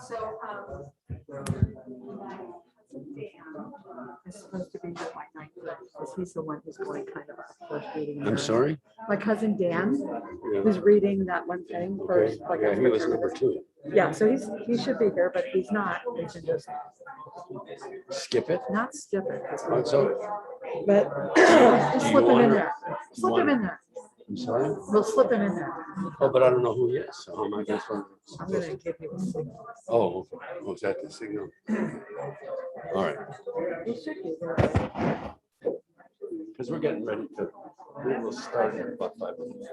So, it's supposed to be here by 9:30, because he's the one who's going kind of our first reading. I'm sorry? My cousin Dan, Yeah. who's reading that one thing Okay. first. Like Yeah, he was number 2. Yeah, so he should be here, but he's not. We can just Skip it? not skip it. Oh, so, But do just you slip him want in to- there. Slip him in there. I'm sorry? We'll slip him in there. Oh, but I don't know who he is, so how am I going to? I'm gonna give you a signal. Oh, okay. Oh, is that the signal? All right, He should be there. because we're getting ready to, we will start in about 5 minutes.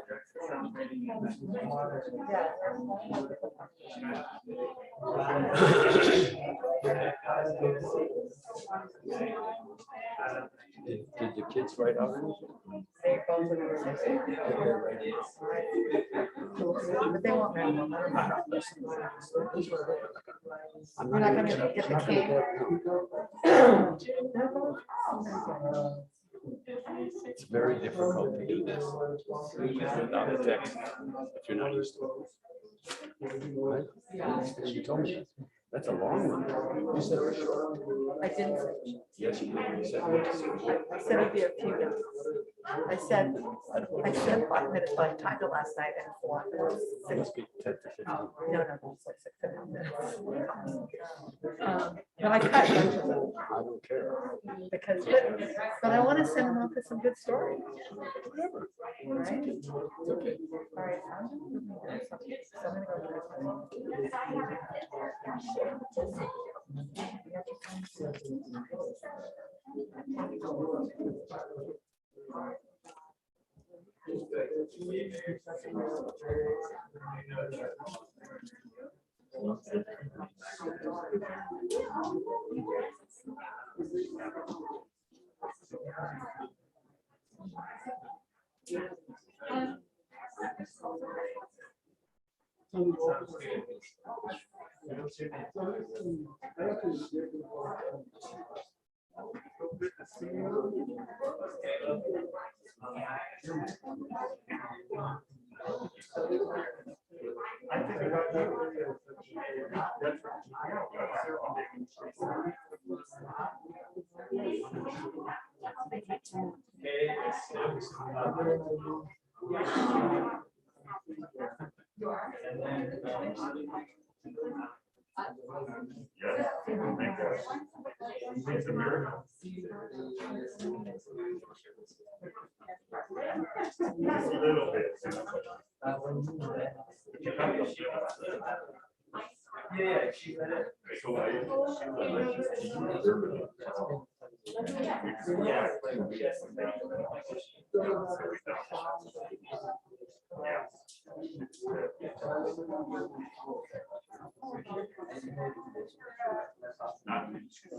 Did the kids write out anything? But they won't know. We're not gonna get the cake. It's very difficult to do this without a text if you're not used to it. Right? She told me that's a long one. You said it was short. I didn't say. Yes, you did. You said I said it'd be a few minutes. I said 5 minutes, but I timed it last night and it's 1 minute. it must be 10 to 15. No, it's like 6 minutes. But I cut a bunch of them I don't care. because, but I want to send them off with some good stories. Whatever. Right? It's okay. All right. So I'm gonna go It's a miracle. A little bit. Yeah, she said it.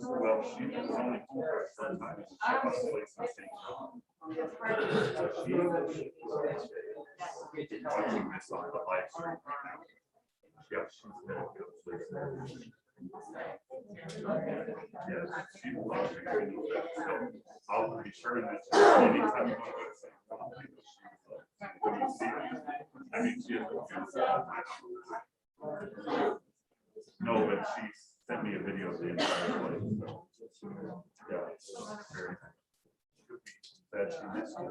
Well, she was only sometimes. Watching this on the live stream. Yeah, she's yes, she loves it. So I'll be sure that anytime you go to I mean, she is. No, but she sent me a video of the entire place. So, yeah, it's very that she missed it.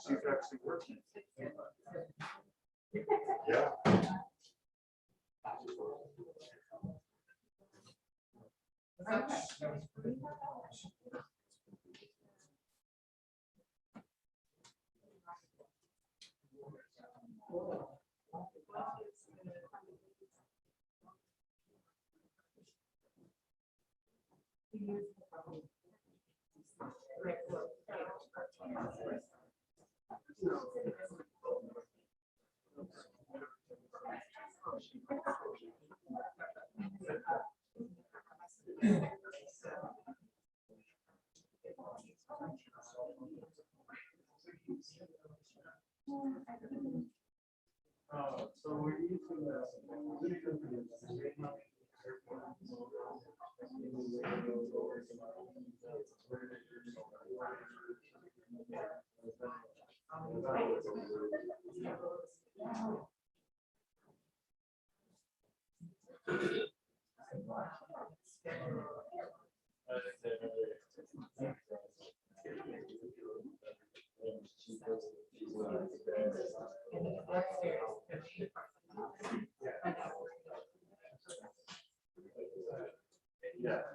She's actually working. Yeah. So we're using yeah.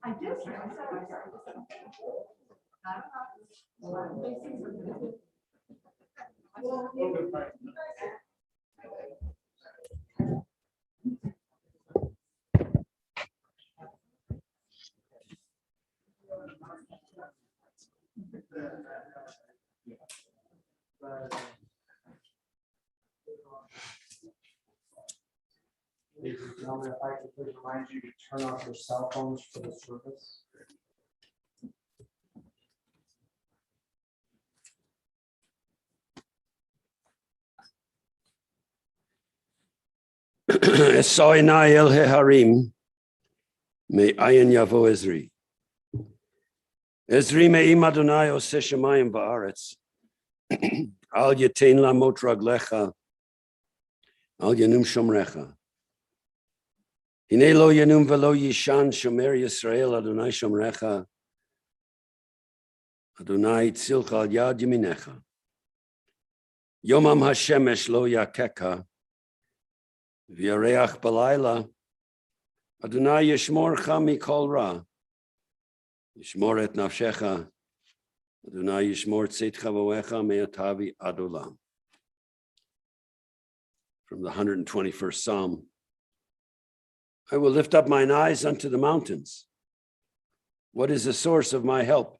I did. Ladies and gentlemen, if I could please remind you to turn off your cell phones for the service. Soy Nail Harim. Me ayin yavo Ezri. Ezri me'im Adonai oseh shemayim ba'aretz. Al yetein lamot raglecha. Al yanum shomrecha. Hine lo yanum velo yishan shomer Yisrael Adonai shomrecha. Adonai tzilcha al yad yaminecha. Yomam hashemesh lo yakeka. V'yareach balayla. Adonai yishmorcha mikol ra. Yishmor et nafshecha. Adonai yishmor tzitcha v'oecha me'atavi adolam. From the 121st Psalm. I will lift up mine eyes unto the mountains. What is the source of my help?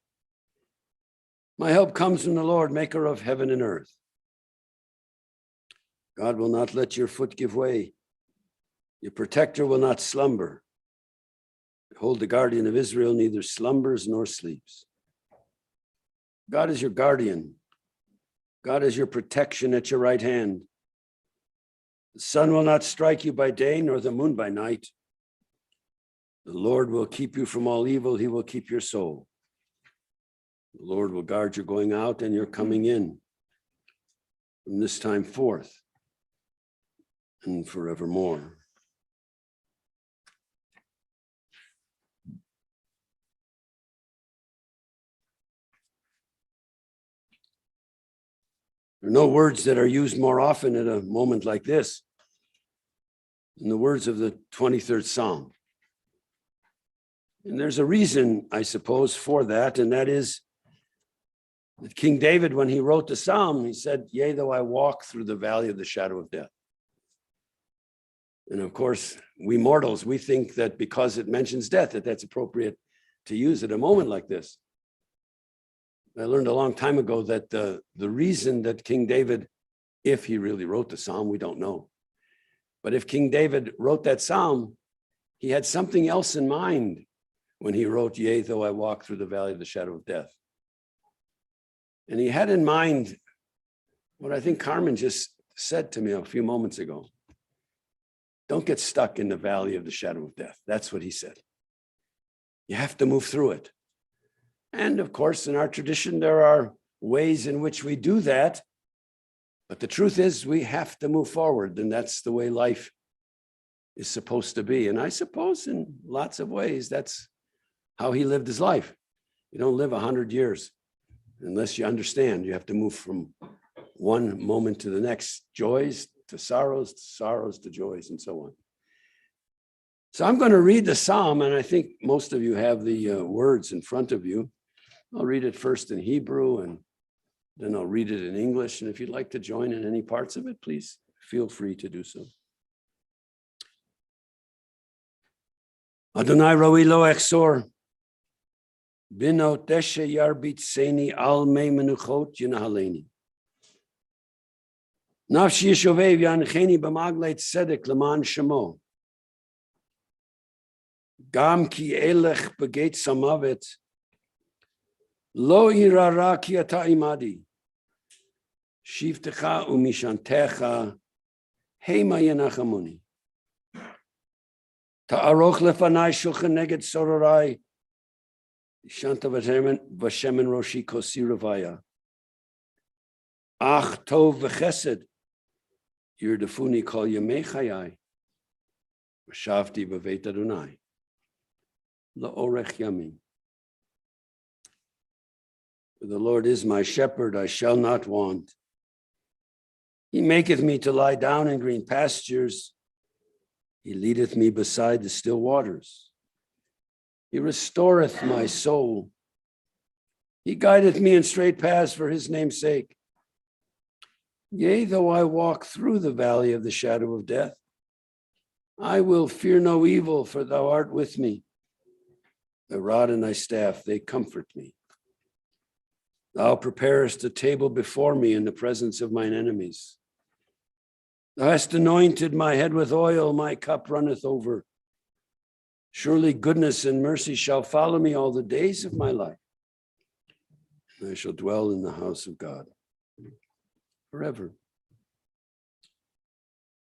My help comes from the Lord, maker of heaven and earth. God will not let your foot give way. Your protector will not slumber. Behold, the guardian of Israel neither slumbers nor sleeps. God is your guardian. God is your protection at your right hand. The sun will not strike you by day, nor the moon by night. The Lord will keep you from all evil. He will keep your soul. The Lord will guard your going out and your coming in from this time forth and forevermore. There are no words that are used more often at a moment like this than the words of the 23rd Psalm. And there's a reason, I suppose, for that, and that is that King David, when he wrote the Psalm, he said, yea, though I walk through the valley of the shadow of death. And of course, we mortals, we think that because it mentions death, that that's appropriate to use at a moment like this. I learned a long time ago that the reason that King David, if he really wrote the Psalm, we don't know. But if King David wrote that Psalm, he had something else in mind when he wrote, yea, though I walk through the valley of the shadow of death. And he had in mind what I think Carmen just said to me a few moments ago. Don't get stuck in the valley of the shadow of death. That's what he said. You have to move through it. And of course, in our tradition, there are ways in which we do that. But the truth is, we have to move forward. And that's the way life is supposed to be. And I suppose in lots of ways, that's how he lived his life. You don't live 100 years unless you understand. You have to move from one moment to the next, joys to sorrows to joys, and so on. So I'm going to read the Psalm, and I think most of you have the words in front of you. I'll read it first in Hebrew, and then I'll read it in English. And if you'd like to join in any parts of it, please feel free to do so. Adonai roi lo echsor, bino teshe yarbit seni al me menuchot yinahaleni. Nafshi yeshovev yancheni b'magleit tzedek leman shemo. Gam ki elech begeit samavet, lo irara ki ata imadi. Shivtecha umishantecha, hema yenachamoni. Ta'aroch lefanai shulchan neged sororai, shanta v'shemen roshi kosi ravaya. Ach tov v'chesed, yirdefuni kol yemei chayai, v'shavti b'veit Adonai, la'orech yamin. The Lord is my shepherd, I shall not want. He maketh me to lie down in green pastures. He leadeth me beside the still waters. He restoreth my soul. He guideth me in straight paths for his name's sake. Yea, though I walk through the valley of the shadow of death, I will fear no evil, for thou art with me. Thy rod and thy staff, they comfort me. Thou preparest a table before me in the presence of mine enemies. Thou hast anointed my head with oil, my cup runneth over. Surely goodness and mercy shall follow me all the days of my life. And I shall dwell in the house of God forever.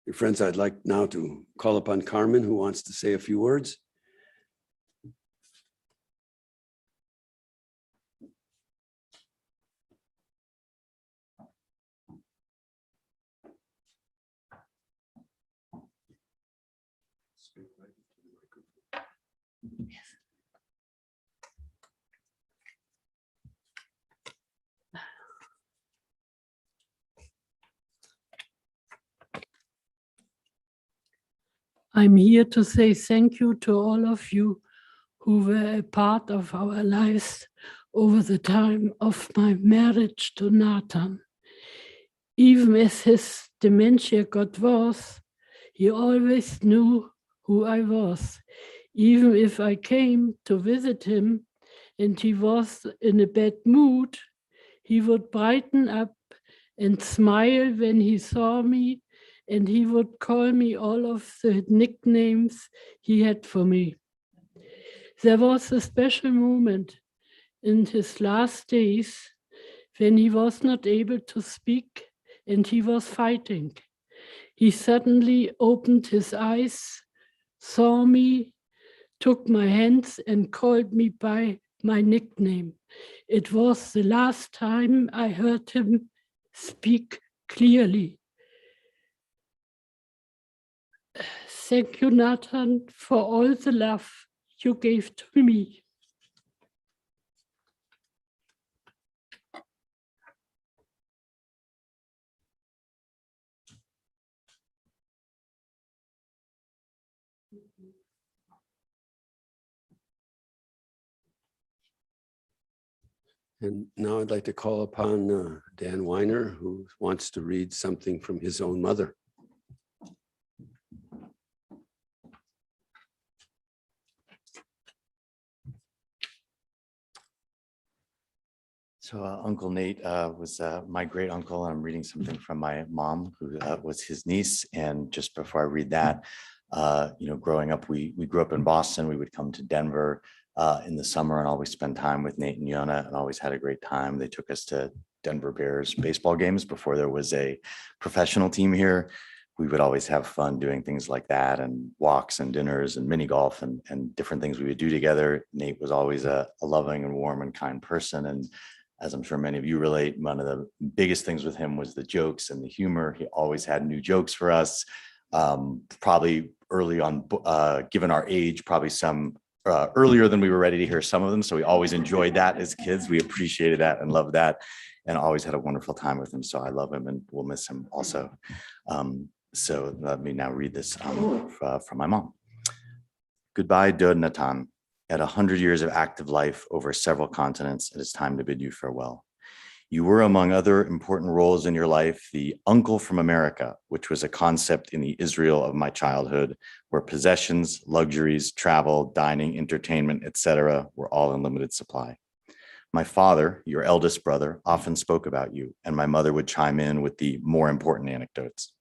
Dear friends, I'd like now to call upon Carmen, who wants to say a few words. I'm here to say thank you to all of you who were a part of our lives over the time of my marriage to Nathan. Even as his dementia got worse, he always knew who I was. Even if I came to visit him and he was in a bad mood, he would brighten up and smile when he saw me, and he would call me all of the nicknames he had for me. There was a special moment in his last days when he was not able to speak and he was fighting. He suddenly opened his eyes, saw me, took my hands and called me by my nickname. It was the last time I heard him speak clearly. Thank you, Nathan, for all the love you gave to me. And now I'd like to call upon Dan Weiner, who wants to read something from his own mother. So Uncle Nate was my great uncle. I'm reading something from my mom, who was his niece. And just before I read that, growing up, we grew up in Boston. We would come to Denver in the summer and always spend time with Nate and Yona, and always had a great time. They took us to Denver Bears baseball games before there was a professional team here. We would always have fun doing things like that, and walks and dinners and mini golf and different things we would do together. Nate was always a loving and warm and kind person. And as I'm sure many of you relate, one of the biggest things with him was the jokes and the humor. He always had new jokes for us. Probably early on, given our age, probably some earlier than we were ready to hear some of them. So we always enjoyed that as kids. We appreciated that and loved that, and always had a wonderful time with him. So I love him and we'll miss him also. So let me now read this from my mom. Goodbye, Dod Natan. At 100 years of active life over several continents, it is time to bid you farewell. You were, among other important roles in your life, the uncle from America, which was a concept in the Israel of my childhood, where possessions, luxuries, travel, dining, entertainment, etc., were all in limited supply. My father, your eldest brother, often spoke about you, and my mother would chime in with the more important anecdotes.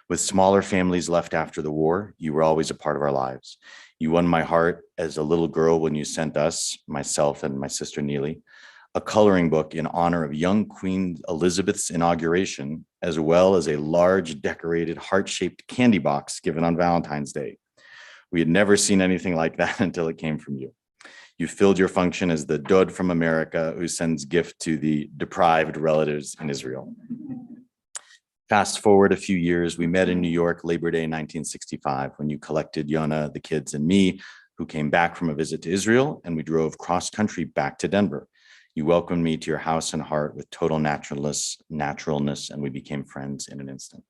With smaller families left after the war, you were always a part of our lives. You won my heart as a little girl when you sent us, myself and my sister Neely, a coloring book in honor of young Queen Elizabeth's inauguration, as well as a large decorated heart-shaped candy box given on Valentine's Day. We had never seen anything like that until it came from you. You filled your function as the Dod from America who sends gift to the deprived relatives in Israel. Fast forward a few years, we met in New York, Labor Day 1965, when you collected Yona, the kids, and me, who came back from a visit to Israel, and we drove cross country back to Denver. You welcomed me to your house and heart with total naturalness, and we became friends in an instant.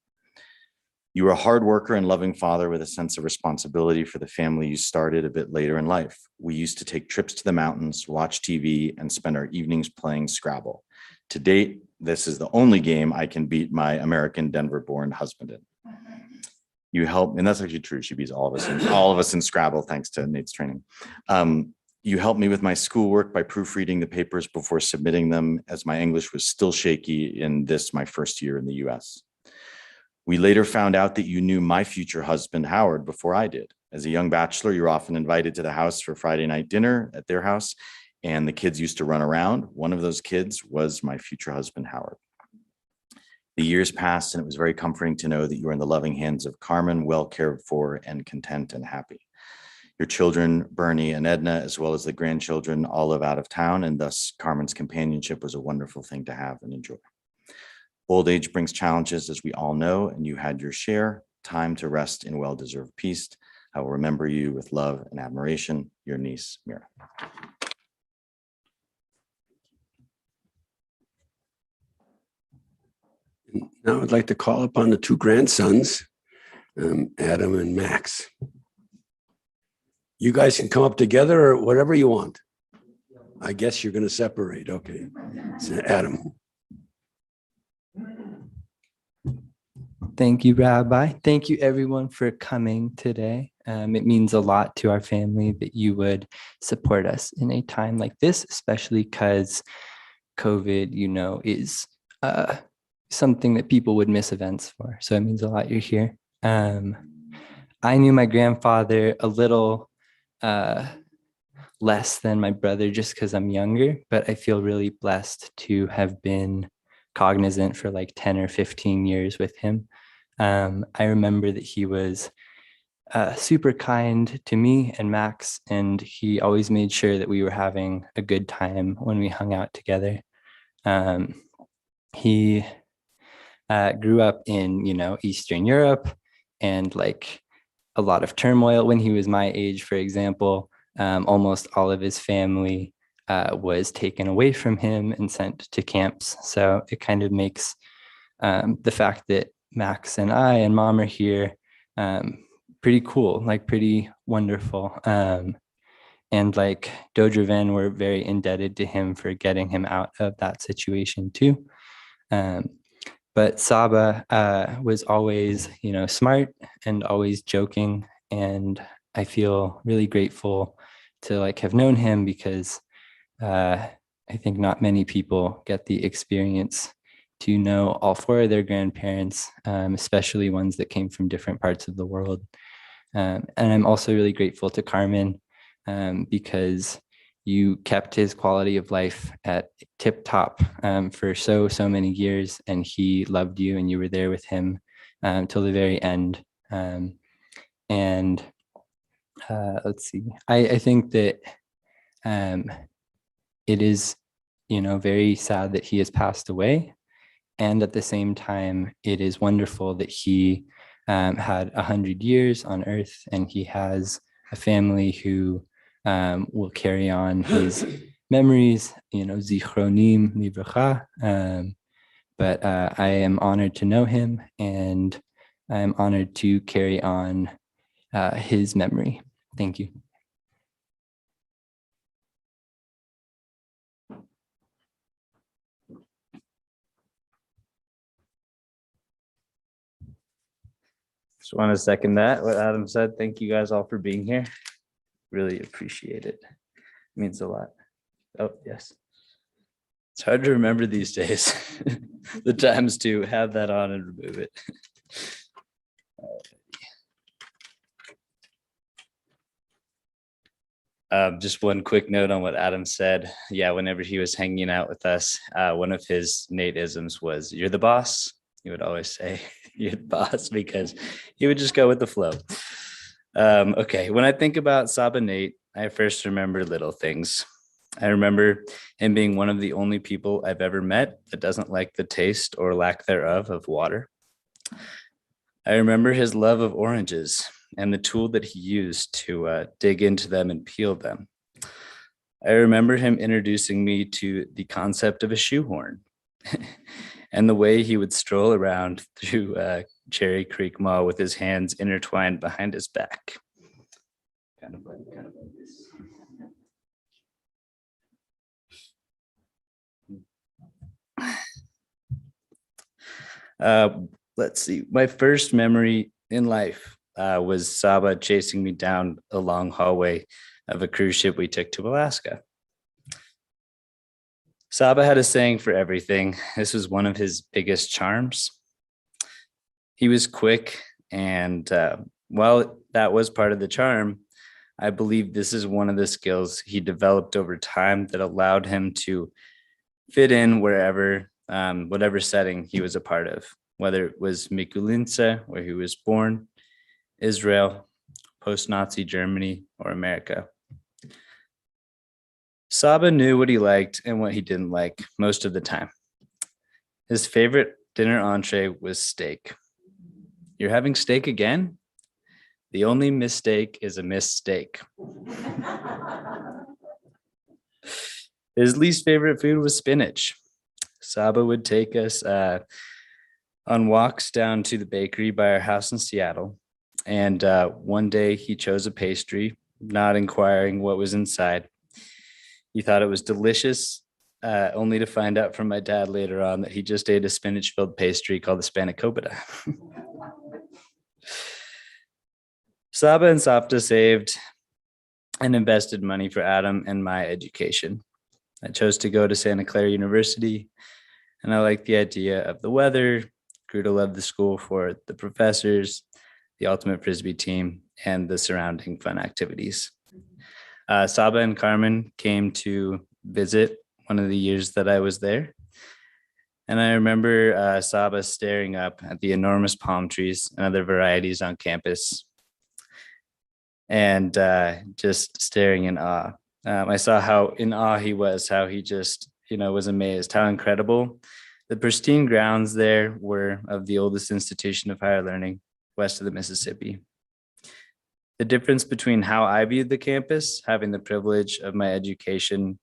You were a hard worker and loving father with a sense of responsibility for the family you started a bit later in life. We used to take trips to the mountains, watch TV, and spend our evenings playing Scrabble. To date, this is the only game I can beat my American Denver-born husband in. You helped, and that's actually true. She beats all of us in Scrabble, thanks to Nate's training. You helped me with my schoolwork by proofreading the papers before submitting them, as my English was still shaky in this, my first year in the US. We later found out that you knew my future husband, Howard, before I did. As a young bachelor, you were often invited to the house for Friday night dinner at their house, and the kids used to run around. One of those kids was my future husband, Howard. The years passed, and it was very comforting to know that you were in the loving hands of Carmen, well cared for and content and happy. Your children, Bernie and Edna, as well as the grandchildren, all live out of town, and thus Carmen's companionship was a wonderful thing to have and enjoy. Old age brings challenges, as we all know, and you had your share, time to rest in well-deserved peace. I will remember you with love and admiration, your niece, Mira. Now I'd like to call upon the two grandsons, Adam and Max. You guys can come up together or whatever you want. I guess you're going to separate. Okay. So Adam. Thank you, Rabbi. Thank you, everyone, for coming today. It means a lot to our family that you would support us in a time like this, especially because COVID, is something that people would miss events for. So it means a lot you're here. I knew my grandfather a little less than my brother just because I'm younger, but I feel really blessed to have been cognizant for like 10 or 15 years with him. I remember that he was super kind to me and Max, and he always made sure that we were having a good time when we hung out together. He grew up in, Eastern Europe, and like a lot of turmoil when he was my age, for example. Almost all of his family was taken away from him and sent to camps. So it kind of makes the fact that Max and I and Mom are here pretty cool, like pretty wonderful. And like Dodraven, we're very indebted to him for getting him out of that situation too. But Saba was always, smart and always joking. And I feel really grateful to like have known him because I think not many people get the experience to know all four of their grandparents, especially ones that came from different parts of the world. And I'm also really grateful to Carmen because you kept his quality of life at tip top for so many years, and he loved you and you were there with him till the very end. Let's see, I think that it is, very sad that he has passed away. And at the same time, it is wonderful that he had 100 years on earth, and he has a family who will carry on his memories, zichronim livracha. But I am honored to know him, and I am honored to carry on his memory. Thank you. Just want to second that, what Adam said. Thank you guys all for being here. Really appreciate it. It means a lot. Oh, yes. It's hard to remember these days, the times to have that on and remove it. Just one quick note on what Adam said. Yeah, whenever he was hanging out with us, one of his Nate-isms was, "You're the boss." He would always say, "You're the boss," because he would just go with the flow. Okay, when I think about Saba Nate, I first remember little things. I remember him being one of the only people I've ever met that doesn't like the taste or lack thereof of water. I remember his love of oranges and the tool that he used to dig into them and peel them. I remember him introducing me to the concept of a shoehorn and the way he would stroll around through Cherry Creek Mall with his hands intertwined behind his back. Kind of like this. Let's see. My first memory in life was Saba chasing me down a long hallway of a cruise ship we took to Alaska. Saba had a saying for everything. This was one of his biggest charms. He was quick, and while that was part of the charm, I believe this is one of the skills he developed over time that allowed him to fit in wherever, whatever setting he was a part of, whether it was Mikulince, where he was born, Israel, post-Nazi Germany, or America. Saba knew what he liked and what he didn't like most of the time. His favorite dinner entree was steak. "You're having steak again?" The only mistake is a mistake. His least favorite food was spinach. Saba would take us on walks down to the bakery by our house in Seattle. And one day he chose a pastry, not inquiring what was inside. He thought it was delicious, only to find out from my dad later on that he just ate a spinach-filled pastry called the spanakopita. Saba and Sapta saved and invested money for Adam and my education. I chose to go to Santa Clara University, and I liked the idea of the weather, grew to love the school for the professors, the ultimate Frisbee team, and the surrounding fun activities. Saba and Carmen came to visit one of the years that I was there. And I remember Saba staring up at the enormous palm trees and other varieties on campus and just staring in awe. I saw how in awe he was, how he just, was amazed, how incredible. The pristine grounds there were of the oldest institution of higher learning west of the Mississippi. The difference between how I viewed the campus, having the privilege of my education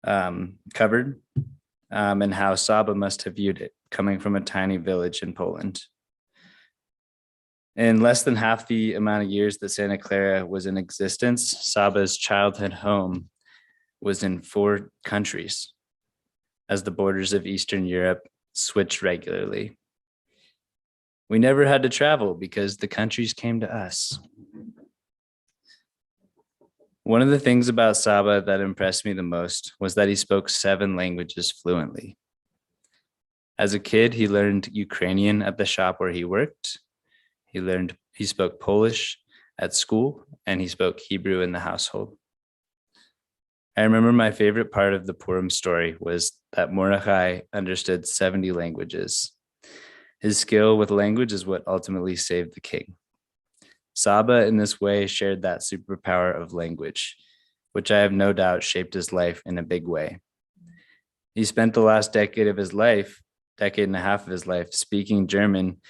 covered, and how Saba must have viewed it, coming from a tiny village in Poland. In less than half the amount of years that Santa Clara was in existence, Saba's childhood home was in 4 countries, as the borders of Eastern Europe switched regularly. We never had to travel because the countries came to us. One of the things about Saba that impressed me the most was that he spoke 7 languages fluently. As a kid, he learned Ukrainian at the shop where he worked. He spoke Polish at school, and he spoke Hebrew in the household. I remember my favorite part of the Purim story was that Mordechai understood 70 languages. His skill with language is what ultimately saved the king. Saba, in this way, shared that superpower of language, which I have no doubt shaped his life in a big way. He spent the last decade and a half of his life, speaking German,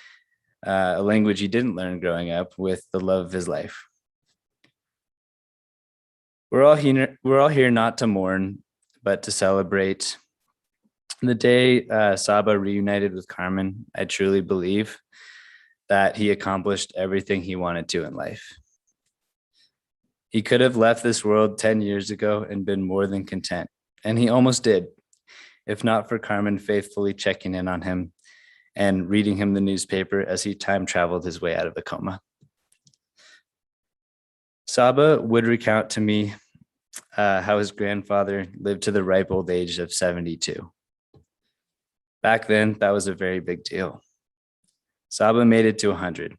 a language he didn't learn growing up, with the love of his life. We're all here not to mourn, but to celebrate. The day Saba reunited with Carmen, I truly believe that he accomplished everything he wanted to in life. He could have left this world 10 years ago and been more than content, and he almost did, if not for Carmen faithfully checking in on him and reading him the newspaper as he time traveled his way out of a coma. Saba would recount to me how his grandfather lived to the ripe old age of 72. Back then, that was a very big deal. Saba made it to 100.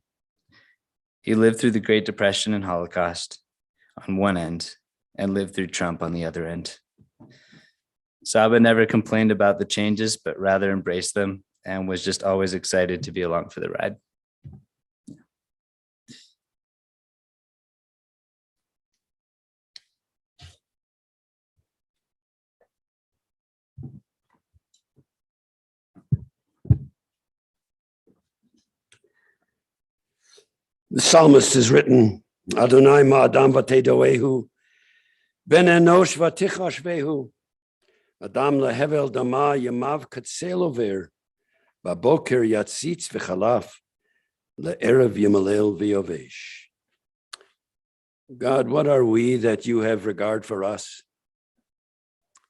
He lived through the Great Depression and Holocaust on one end and lived through Trump on the other end. Saba never complained about the changes, but rather embraced them and was just always excited to be along for the ride. The psalmist has written, Adonai ma'adam v'tedoehu, ben enosh v'tichashvehu, Adam lehevel dama yamav katsel over, baboker yatzitz v'chalaf, le'erev yimalel v'yovesh. God, what are we that you have regard for us?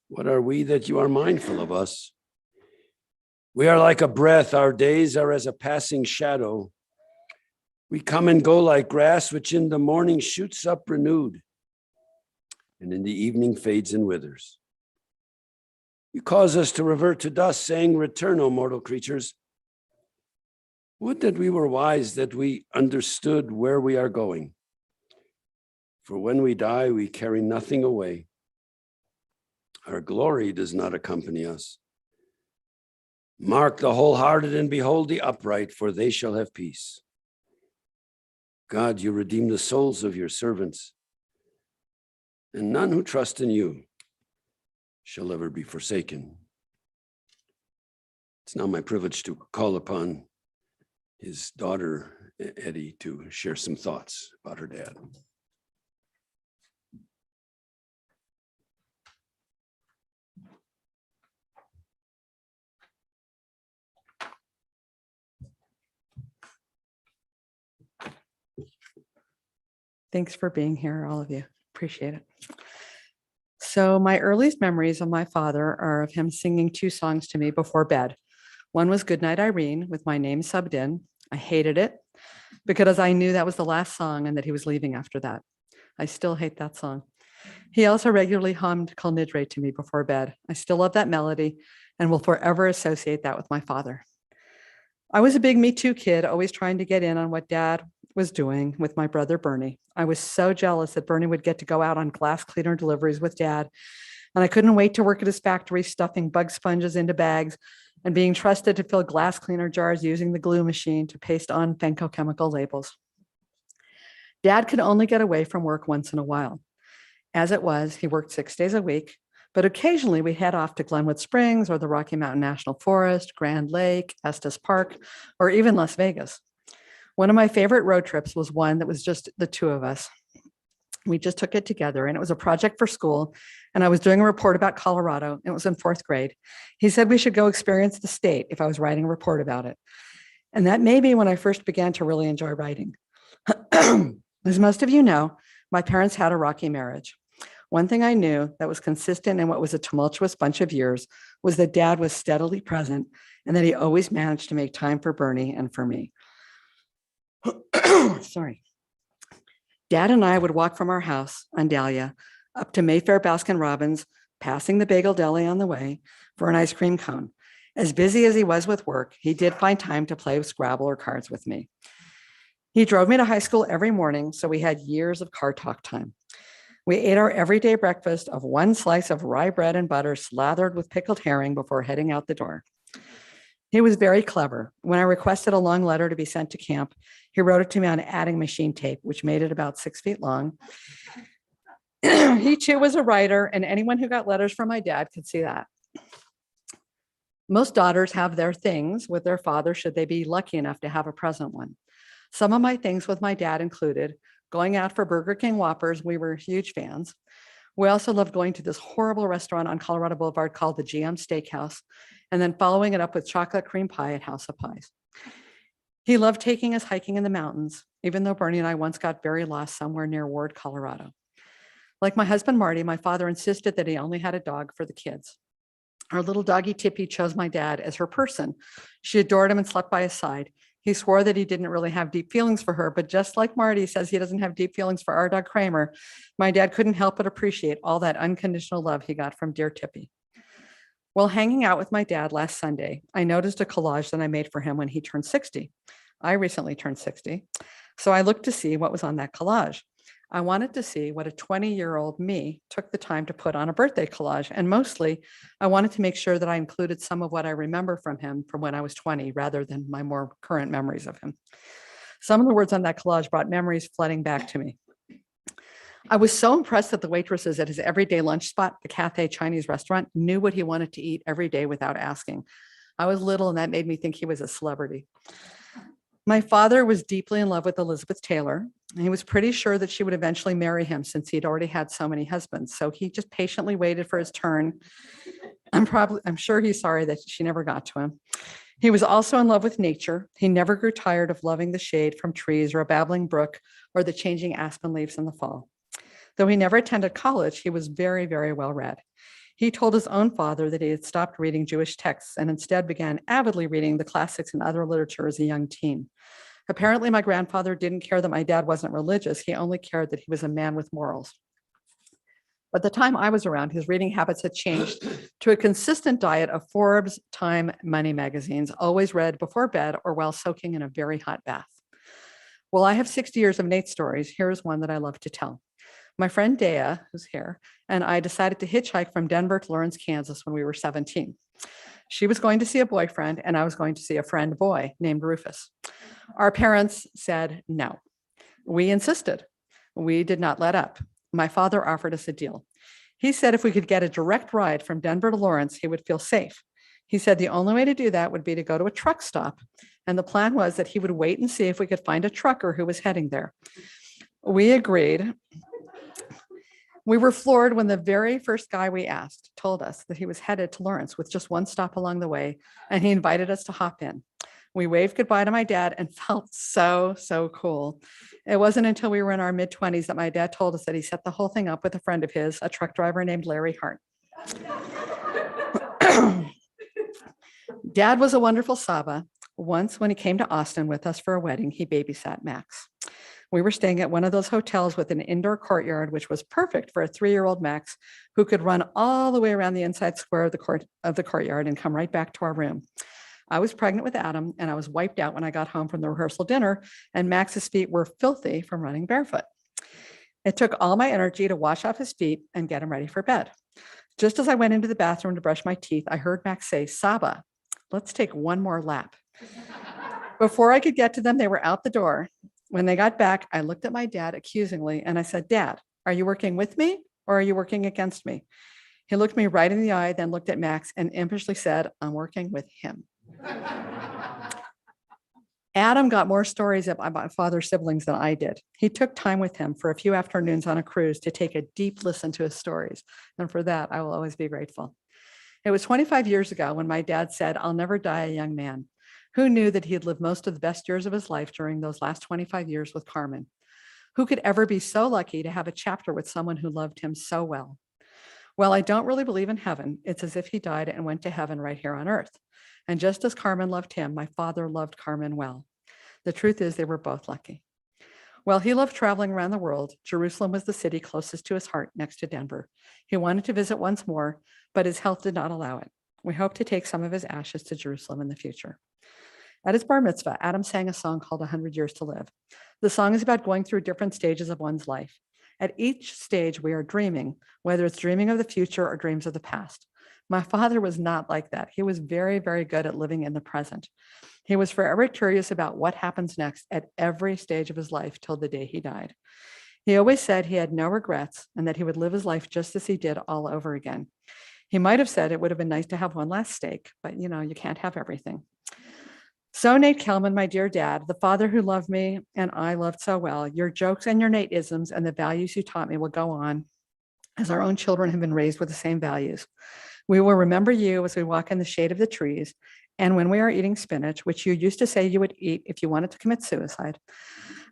What are we that you are mindful of us? We are like a breath, our days are as a passing shadow. We come and go like grass, which in the morning shoots up renewed, and in the evening fades and withers. You cause us to revert to dust, saying, return, O mortal creatures. Would that we were wise, that we understood where we are going. For when we die, we carry nothing away. Our glory does not accompany us. Mark the wholehearted and behold the upright, for they shall have peace. God, you redeem the souls of your servants, and none who trust in you shall ever be forsaken. It's now my privilege to call upon his daughter Eddie to share some thoughts about her dad. Thanks for being here, all of you. Appreciate it. So my earliest memories of my father are of him singing 2 songs to me before bed. One was Goodnight Irene with my name subbed in. I hated it because I knew that was the last song and that he was leaving after that. I still hate that song. He also regularly hummed Kol Nidre to me before bed. I still love that melody and will forever associate that with my father. I was a big Me Too kid, always trying to get in on what Dad was doing with my brother Bernie. I was so jealous that Bernie would get to go out on glass cleaner deliveries with Dad, and I couldn't wait to work at his factory stuffing bug sponges into bags and being trusted to fill glass cleaner jars using the glue machine to paste on chemical labels. Dad could only get away from work once in a while. As it was, he worked 6 days a week, but occasionally we'd head off to Glenwood Springs or the Rocky Mountain National Forest, Grand Lake, Estes Park, or even Las Vegas. One of my favorite road trips was one that was just the 2 of us. We just took it together, and it was a project for school, and I was doing a report about Colorado, and it was in 4th grade. He said we should go experience the state if I was writing a report about it. And that may be when I first began to really enjoy writing. As most of you know, my parents had a rocky marriage. One thing I knew that was consistent in what was a tumultuous bunch of years was that Dad was steadily present and that he always managed to make time for Bernie and for me. Sorry. Dad and I would walk from our house on Dahlia up to Mayfair Baskin Robbins, passing the Bagel Deli on the way for an ice cream cone. As busy as he was with work, he did find time to play Scrabble or cards with me. He drove me to high school every morning, so we had years of car talk time. We ate our everyday breakfast of 1 slice of rye bread and butter slathered with pickled herring before heading out the door. He was very clever. When I requested a long letter to be sent to camp, he wrote it to me on adding machine tape, which made it about 6 feet long. He too was a writer, and anyone who got letters from my dad could see that. Most daughters have their things with their father should they be lucky enough to have a present one. Some of my things with my dad included going out for Burger King Whoppers. We were huge fans. We also loved going to this horrible restaurant on Colorado Boulevard called the GM Steakhouse, and then following it up with chocolate cream pie at House of Pies. He loved taking us hiking in the mountains, even though Bernie and I once got very lost somewhere near Ward, Colorado. Like my husband, Marty, my father insisted that he only had a dog for the kids. Our little doggy Tippy chose my dad as her person. She adored him and slept by his side. He swore that he didn't really have deep feelings for her, but just like Marty says he doesn't have deep feelings for our dog Kramer, my dad couldn't help but appreciate all that unconditional love he got from dear Tippy. While hanging out with my dad last Sunday, I noticed a collage that I made for him when he turned 60. I recently turned 60, so I looked to see what was on that collage. I wanted to see what a 20-year-old me took the time to put on a birthday collage, and mostly I wanted to make sure that I included some of what I remember from him from when I was 20 rather than my more current memories of him. Some of the words on that collage brought memories flooding back to me. I was so impressed that the waitresses at his everyday lunch spot, the Cathay Chinese restaurant, knew what he wanted to eat every day without asking. I was little and that made me think he was a celebrity. My father was deeply in love with Elizabeth Taylor. And he was pretty sure that she would eventually marry him since he'd already had so many husbands. So he just patiently waited for his turn. I'm sure he's sorry that she never got to him. He was also in love with nature. He never grew tired of loving the shade from trees or a babbling brook or the changing aspen leaves in the fall. Though he never attended college, he was very, very well read. He told his own father that he had stopped reading Jewish texts and instead began avidly reading the classics and other literature as a young teen. Apparently, my grandfather didn't care that my dad wasn't religious. He only cared that he was a man with morals. By the time I was around, his reading habits had changed to a consistent diet of Forbes, Time, Money magazines, always read before bed or while soaking in a very hot bath. Well, I have 60 years of Nate stories. Here's one that I love to tell. My friend Dea, who's here, and I decided to hitchhike from Denver to Lawrence, Kansas when we were 17. She was going to see a boyfriend, and I was going to see a friend boy named Rufus. Our parents said no. We insisted. We did not let up. My father offered us a deal. He said if we could get a direct ride from Denver to Lawrence, he would feel safe. He said the only way to do that would be to go to a truck stop. And the plan was that he would wait and see if we could find a trucker who was heading there. We agreed. We were floored when the very first guy we asked told us that he was headed to Lawrence with just one stop along the way, and he invited us to hop in. We waved goodbye to my dad and felt so cool. It wasn't until we were in our mid-20s that my dad told us that he set the whole thing up with a friend of his, a truck driver named Larry Hart. Dad was a wonderful Saba. Once when he came to Austin with us for a wedding, he babysat Max. We were staying at one of those hotels with an indoor courtyard, which was perfect for a 3-year-old Max who could run all the way around the inside square of the courtyard and come right back to our room. I was pregnant with Adam, and I was wiped out when I got home from the rehearsal dinner, and Max's feet were filthy from running barefoot. It took all my energy to wash off his feet and get him ready for bed. Just as I went into the bathroom to brush my teeth, I heard Max say, "Saba, let's take one more lap." Before I could get to them, they were out the door. When they got back, I looked at my dad accusingly and I said, "Dad, are you working with me or are you working against me?" He looked me right in the eye, then looked at Max and impishly said, "I'm working with him." Adam got more stories about my father's siblings than I did. He took time with him for a few afternoons on a cruise to take a deep listen to his stories. And for that, I will always be grateful. It was 25 years ago when my dad said, "I'll never die a young man." Who knew that he had lived most of the best years of his life during those last 25 years with Carmen? Who could ever be so lucky to have a chapter with someone who loved him so well? Well, I don't really believe in heaven. It's as if he died and went to heaven right here on earth. And just as Carmen loved him, my father loved Carmen well. The truth is they were both lucky. Well, he loved traveling around the world. Jerusalem was the city closest to his heart next to Denver. He wanted to visit once more, but his health did not allow it. We hope to take some of his ashes to Jerusalem in the future. At his bar mitzvah, Adam sang a song called 100 Years to Live. The song is about going through different stages of one's life. At each stage, we are dreaming, whether it's dreaming of the future or dreams of the past. My father was not like that. He was very good at living in the present. He was forever curious about what happens next at every stage of his life till the day he died. He always said he had no regrets and that he would live his life just as he did all over again. He might have said it would have been nice to have one last steak, but you can't have everything. So Nate Kellman, my dear dad, the father who loved me and I loved so well, your jokes and your Nate-isms and the values you taught me will go on as our own children have been raised with the same values. We will remember you as we walk in the shade of the trees and when we are eating spinach, which you used to say you would eat if you wanted to commit suicide.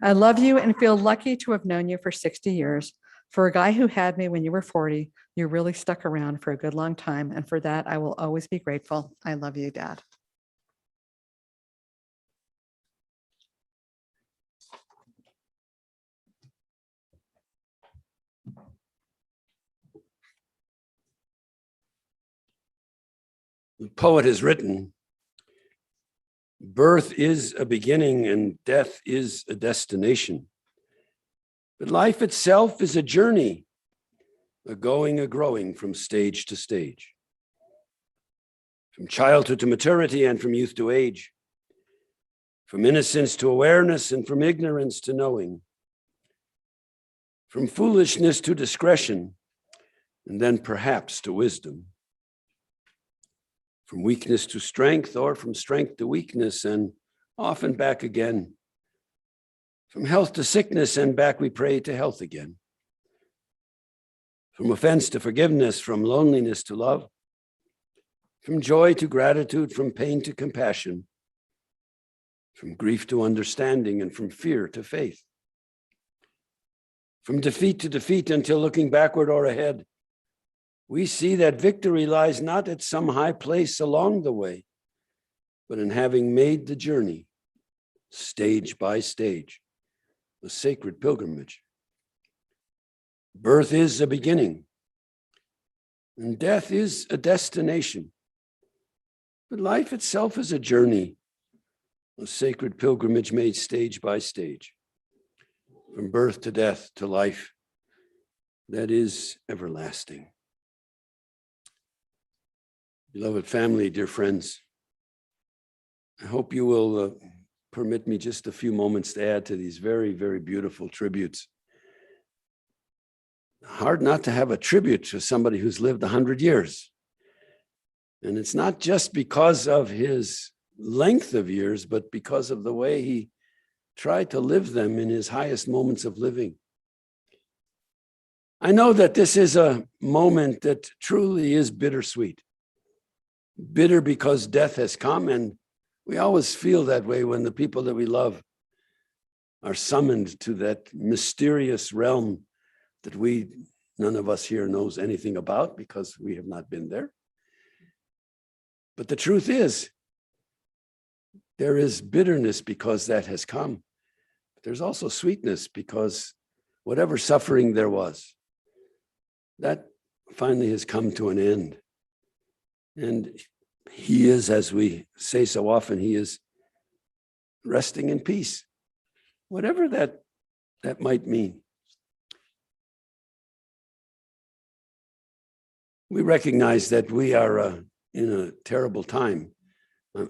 I love you and feel lucky to have known you for 60 years. For a guy who had me when you were 40, you really stuck around for a good long time. And for that, I will always be grateful. I love you, Dad. The poet has written, "Birth is a beginning and death is a destination. But life itself is a journey, a going, a growing from stage to stage. From childhood to maturity and from youth to age. From innocence to awareness and from ignorance to knowing. From foolishness to discretion and then perhaps to wisdom. From weakness to strength or from strength to weakness and often back again. From health to sickness and back we pray to health again. From offense to forgiveness, from loneliness to love. From joy to gratitude, from pain to compassion. From grief to understanding and from fear to faith. From defeat to defeat until looking backward or ahead. We see that victory lies not at some high place along the way, but in having made the journey, stage by stage, a sacred pilgrimage. Birth is a beginning, and death is a destination. But life itself is a journey, a sacred pilgrimage made stage by stage, from birth to death to life that is everlasting. Beloved family, dear friends, I hope you will permit me just a few moments to add to these very beautiful tributes. Hard not to have a tribute to somebody who's lived 100 years. And it's not just because of his length of years, but because of the way he tried to live them in his highest moments of living. I know that this is a moment that truly is bittersweet. Bitter because death has come, and we always feel that way when the people that we love are summoned to that mysterious realm that none of us here knows anything about because we have not been there. But the truth is, there is bitterness because that has come. There's also sweetness because whatever suffering there was, that finally has come to an end. And he is, as we say so often, he is resting in peace, whatever that might mean. We recognize that we are in a terrible time.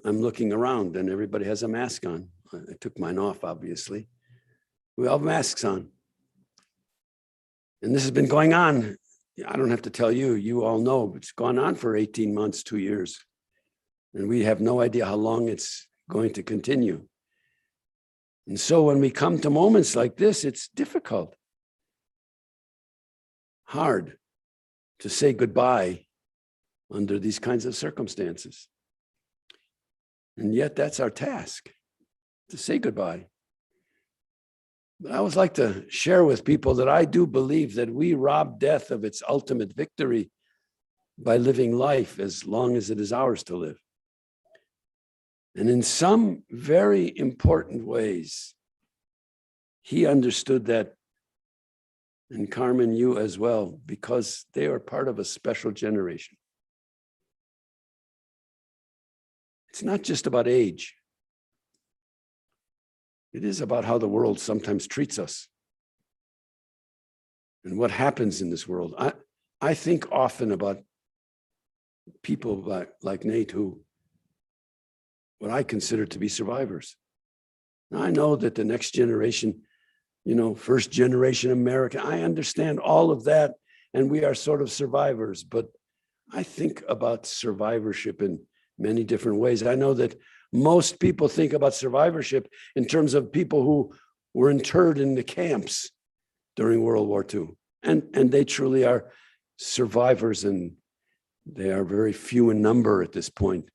I'm looking around and everybody has a mask on. I took mine off, obviously. We all have masks on. And this has been going on. I don't have to tell you, you all know, it's gone on for 18 months, 2 years. And we have no idea how long it's going to continue. And so when we come to moments like this, it's difficult, hard to say goodbye under these kinds of circumstances. And yet that's our task, to say goodbye. But I always like to share with people that I do believe that we rob death of its ultimate victory by living life as long as it is ours to live. And in some very important ways, he understood that, and Carmen, you as well, because they are part of a special generation. It's not just about age. It is about how the world sometimes treats us and what happens in this world. I think often about people like Nate, who what I consider to be survivors. Now, I know that the next generation, first generation American, I understand all of that, and we are sort of survivors, but I think about survivorship in many different ways. I know that most people think about survivorship in terms of people who were interred in the camps during World War II. And they truly are survivors, and they are very few in number at this point.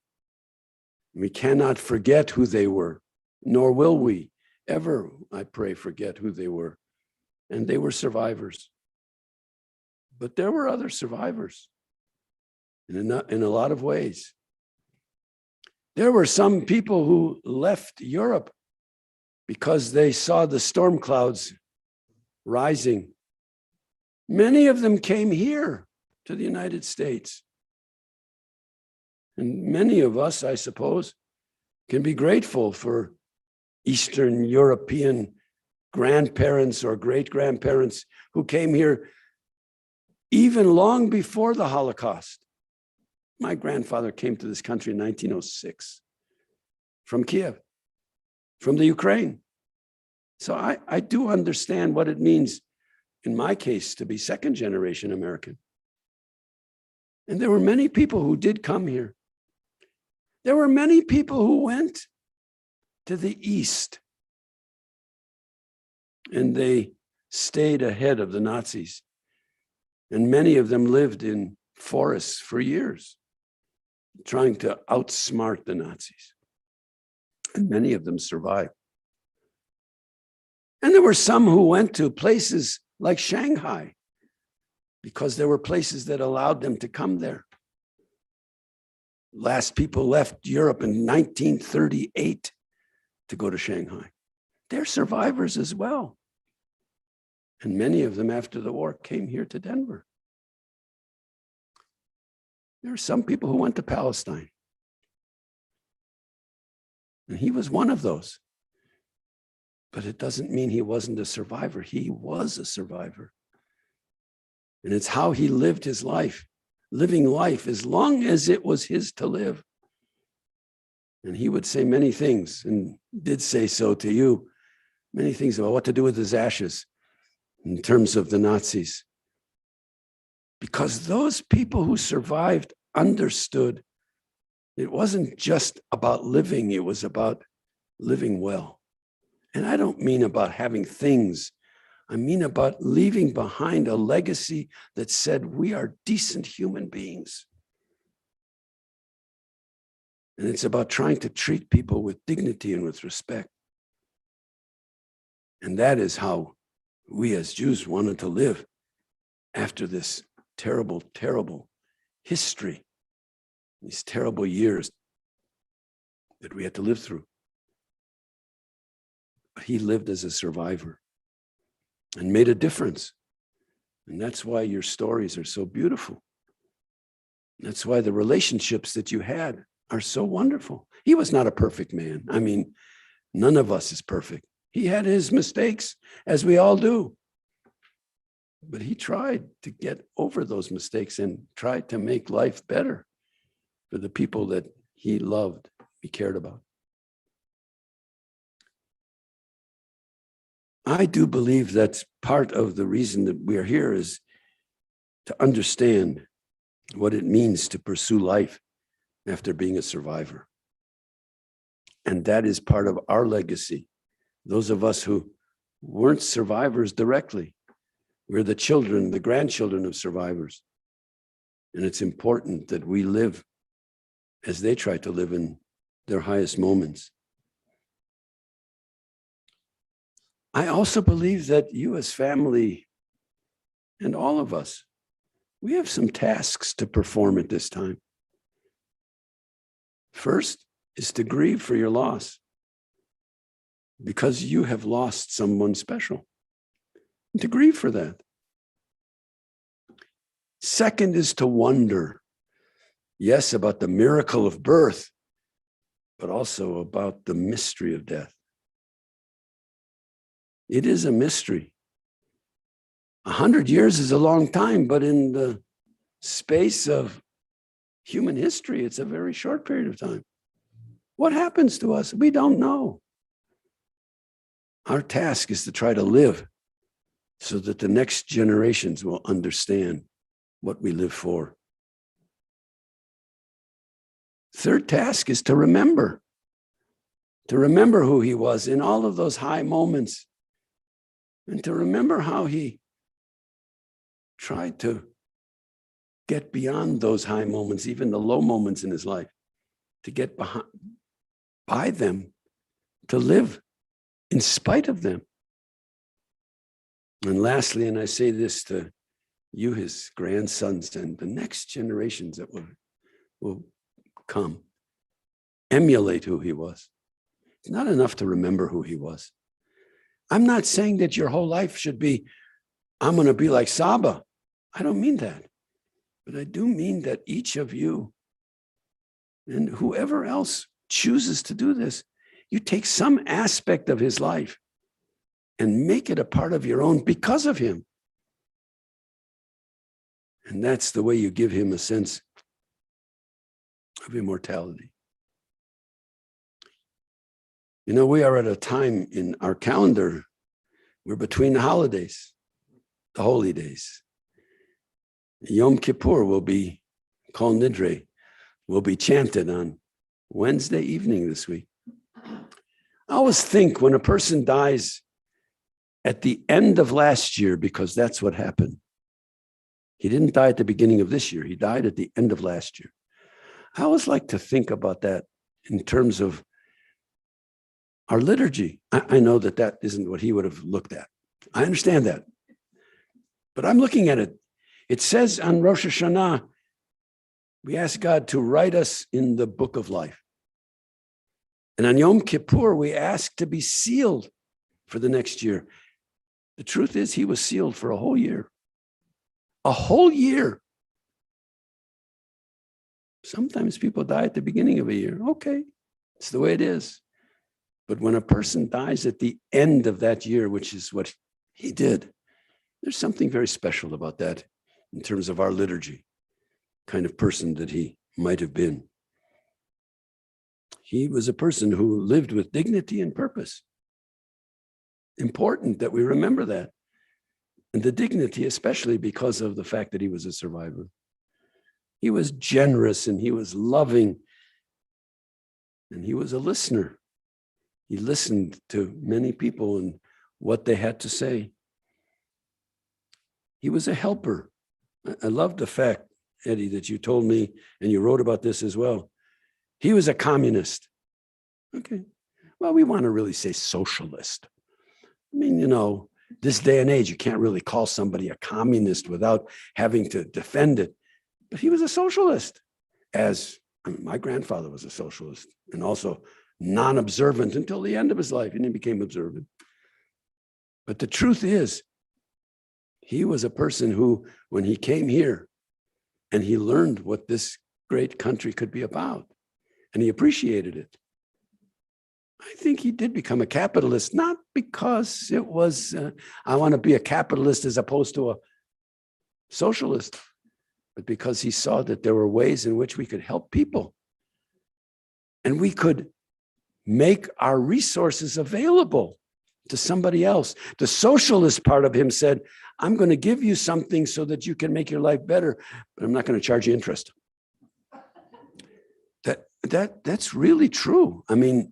We cannot forget who they were, nor will we ever, I pray, forget who they were. And they were survivors. But there were other survivors in a lot of ways. There were some people who left Europe because they saw the storm clouds rising. Many of them came here to the United States. And many of us, I suppose, can be grateful for Eastern European grandparents or great-grandparents who came here even long before the Holocaust. My grandfather came to this country in 1906 from Kiev, from the Ukraine. So I do understand what it means, in my case, to be second-generation American. And there were many people who did come here. There were many people who went to the East, and they stayed ahead of the Nazis. And many of them lived in forests for years, trying to outsmart the Nazis. And many of them survived. And there were some who went to places like Shanghai because there were places that allowed them to come there. Last people left Europe in 1938 to go to Shanghai. They're survivors as well. And many of them after the war came here to Denver. There are some people who went to Palestine. And he was one of those. But it doesn't mean he wasn't a survivor. He was a survivor. And it's how he lived his life, living life as long as it was his to live. And he would say many things, and did say so to you, many things about what to do with his ashes in terms of the Nazis. Because those people who survived understood It wasn't just about living, it was about living well. And I don't mean about having things. I mean about leaving behind a legacy that said we are decent human beings. And it's about trying to treat people with dignity and with respect. And that is how we as Jews wanted to live after this terrible, terrible history, these terrible years that we had to live through. But he lived as a survivor and made a difference. And that's why your stories are so beautiful. That's why the relationships that you had are so wonderful. He was not a perfect man. I mean, none of us is perfect. He had his mistakes, as we all do. But he tried to get over those mistakes and tried to make life better for the people that he loved, he cared about. I do believe that's part of the reason that we are here is to understand what it means to pursue life after being a survivor. And that is part of our legacy. Those of us who weren't survivors directly, we're the children, the grandchildren of survivors. And it's important that we live as they try to live in their highest moments. I also believe that you as family and all of us, we have some tasks to perform at this time. First is to grieve for your loss because you have lost someone special, and to grieve for that. Second is to wonder, yes, about the miracle of birth, but also about the mystery of death. It is a mystery. 100 years is a long time, but in the space of human history, it's a very short period of time. What happens to us? We don't know. Our task is to try to live so that the next generations will understand what we live for. Third task is to remember who he was in all of those high moments, and to remember how he tried to get beyond those high moments, even the low moments in his life, to get by them, to live in spite of them. And lastly, and I say this to you, his grandsons, and the next generations that will come, emulate who he was. It's not enough to remember who he was. I'm not saying that your whole life should be, I'm going to be like Saba. I don't mean that. But I do mean that each of you and whoever else chooses to do this, you take some aspect of his life and make it a part of your own because of him. And that's the way you give him a sense of immortality. You know, we are at a time in our calendar, we're between the holidays, the holy days. Yom Kippur will be, Kol Nidre, will be chanted on Wednesday evening this week. I always think when a person dies at the end of last year, because that's what happened. He didn't die at the beginning of this year. He died at the end of last year. I always like to think about that in terms of our liturgy. I know that that isn't what he would have looked at. I understand that. But I'm looking at it. It says on Rosh Hashanah, we ask God to write us in the book of life. And on Yom Kippur, we ask to be sealed for the next year. The truth is, he was sealed for a whole year. A whole year. Sometimes people die at the beginning of a year. Okay, it's the way it is. But when a person dies at the end of that year, which is what he did, there's something very special about that in terms of our liturgy, kind of person that he might have been. He was a person who lived with dignity and purpose. Important that we remember that. And the dignity, especially because of the fact that he was a survivor. He was generous and he was loving And he was a listener. He listened to many people and what they had to say. He was a helper. I love the fact, Eddie, that you told me, and you wrote about this as well. He was a communist. Okay. Well, we want to really say socialist. I mean, you know, this day and age, you can't really call somebody a communist without having to defend it. But he was a socialist, as my grandfather was a socialist, and also non-observant until the end of his life, and he became observant. But the truth is, he was a person who, when he came here and he learned what this great country could be about, and he appreciated it, I think he did become a capitalist, not because it was, I want to be a capitalist as opposed to a socialist, but because he saw that there were ways in which we could help people. And we could make our resources available to somebody else. The socialist part of him said, I'm going to give you something so that you can make your life better, but I'm not going to charge you interest. That's really true. I mean,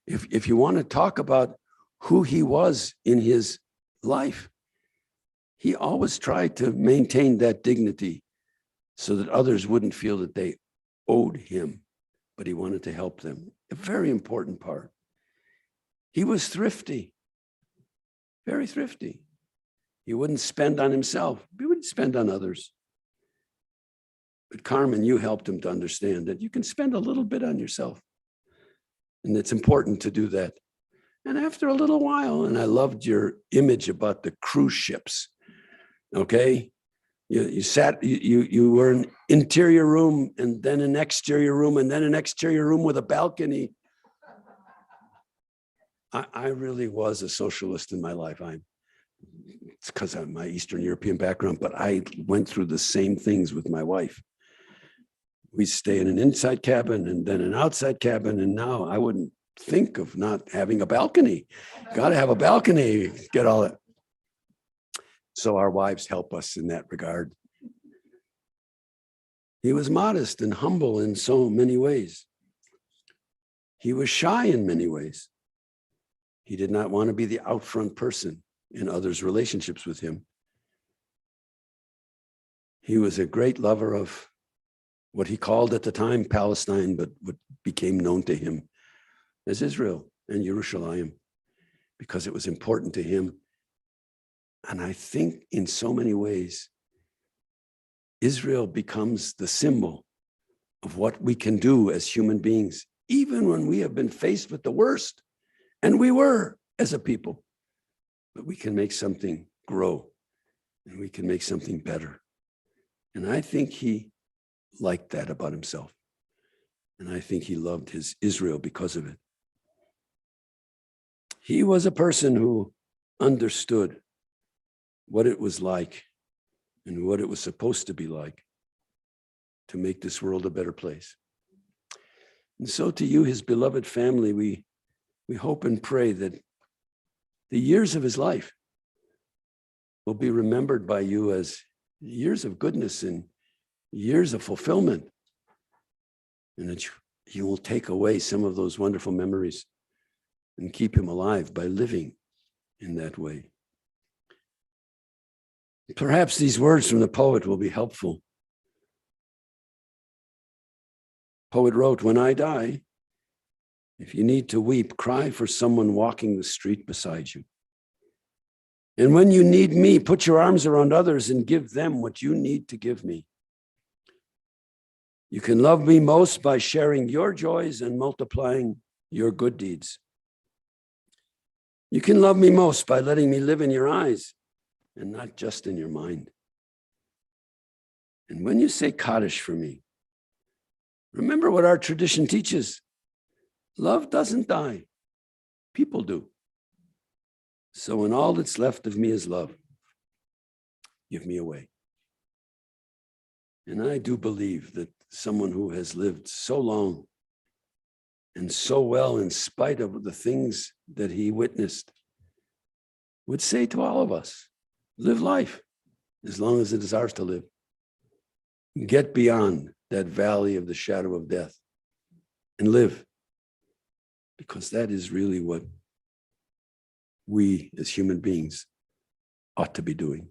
if you want to talk about who he was in his life, he always tried to maintain that dignity so that others wouldn't feel that they owed him, but he wanted to help them. A very important part. He was thrifty, very thrifty. He wouldn't spend on himself. He wouldn't spend on others. But Carmen, you helped him to understand that you can spend a little bit on yourself. And it's important to do that. And after a little while, and I loved your image about the cruise ships, okay? You were an interior room and then an exterior room and then an exterior room with a balcony. I really was a socialist in my life. It's because of my Eastern European background, but I went through the same things with my wife. We stay in an inside cabin and then an outside cabin. And now I wouldn't think of not having a balcony. Got to have a balcony, get all that. So our wives help us in that regard. He was modest and humble in so many ways. He was shy in many ways. He did not want to be the out front person in others' relationships with him. He was a great lover of what he called at the time Palestine, but what became known to him as Israel and Jerusalem, because it was important to him. And I think in so many ways, Israel becomes the symbol of what we can do as human beings, even when we have been faced with the worst, and we were as a people, but we can make something grow and we can make something better. And I think he liked that about himself. And I think he loved his Israel because of it. He was a person who understood what it was like and what it was supposed to be like to make this world a better place. And so to you, his beloved family, we hope and pray that the years of his life will be remembered by you as years of goodness and years of fulfillment, and that you will take away some of those wonderful memories and keep him alive by living in that way. Perhaps these words from the poet will be helpful. Poet wrote, "When I die, if you need to weep, cry for someone walking the street beside you. And when you need me, put your arms around others and give them what you need to give me. You can love me most by sharing your joys and multiplying your good deeds. You can love me most by letting me live in your eyes and not just in your mind. And when you say Kaddish for me, remember what our tradition teaches. Love doesn't die. People do. So when all that's left of me is love, give me away." And I do believe that someone who has lived so long and so well in spite of the things that he witnessed would say to all of us, live life as long as it is ours to live. Get beyond that valley of the shadow of death and live because that is really what we as human beings ought to be doing.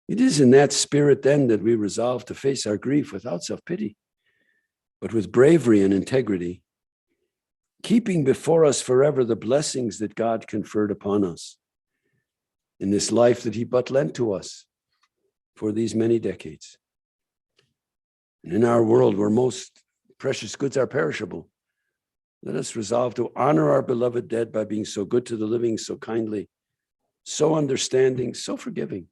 It is in that spirit then that we resolve to face our grief without self-pity, but with bravery and integrity, keeping before us forever the blessings that God conferred upon us in this life that he but lent to us for these many decades. And in our world where most precious goods are perishable, let us resolve to honor our beloved dead by being so good to the living, so kindly, so understanding, so forgiving,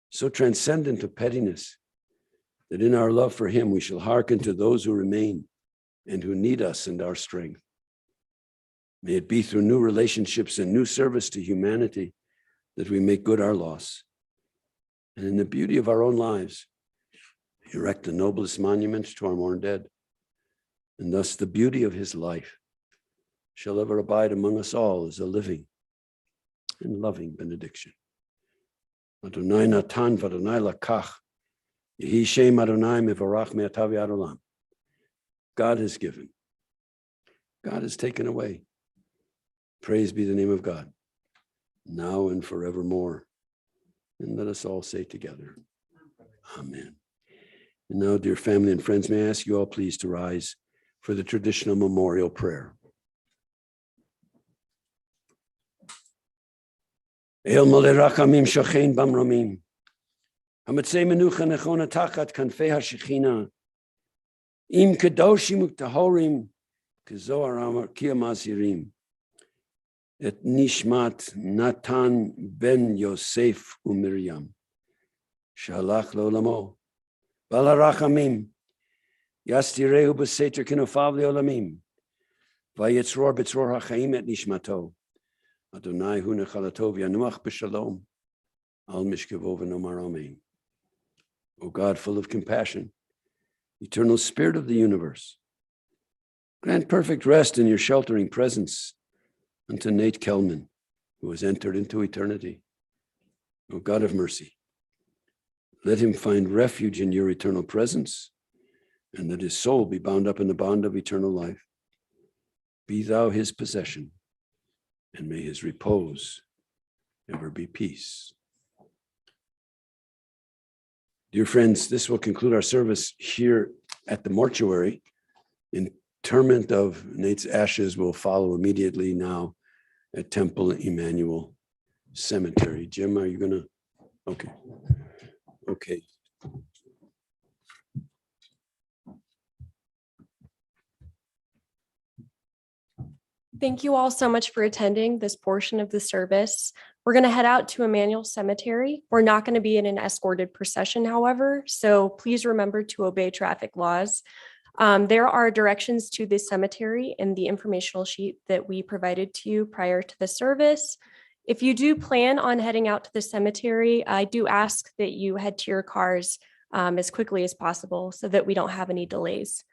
so transcendent of pettiness, that in our love for him we shall hearken to those who remain and who need us and our strength. May it be through new relationships and new service to humanity that we make good our loss. And in the beauty of our own lives, erect the noblest monument to our mourn dead. And thus the beauty of his life shall ever abide among us all as a living and loving benediction. Adonai natan v'Adonai lakach, yehi shem Adonai mevarach me'atav v'ad olam. God has given. God has taken away. Praise be the name of God, now and forevermore. And let us all say together, Amen. And now, dear family and friends, may I ask you all please to rise for the traditional memorial prayer. El male rachamim shochein bamramim. Hamatzei menucha nechona tachat kanfei hashechina. Im kadoshim uktahorim kezohar amar kiyamazirim. Et nishmat Natan ben Yosef uMiriam. Shalach leolamo. Balarachamim. Yastirehu b'seter kinofav leolamim. Vayetzror betzror hachaim et nishmato. Adonai hu nechalato v'yanuach b'shalom. Al mishkevo v'nomar amen. O God, full of compassion, eternal spirit of the universe, grant perfect rest in your sheltering presence unto Nate Kellman, who has entered into eternity. O God of mercy, let him find refuge in your eternal presence, and let his soul be bound up in the bond of eternal life. Be thou his possession, and may his repose ever be peace. Dear friends, this will conclude our service here at the mortuary. Interment of Nate's ashes will follow immediately now at Temple Emmanuel Cemetery. Jim, are you gonna? Okay. Okay. Thank you all so much for attending this portion of the service. We're going to head out to Emmanuel Cemetery. We're not going to be in an escorted procession, however, so please remember to obey traffic laws. There are directions to this cemetery in the informational sheet that we provided to you prior to the service. If you do plan on heading out to the cemetery, I do ask that you head to your cars as quickly as possible so that we don't have any delays.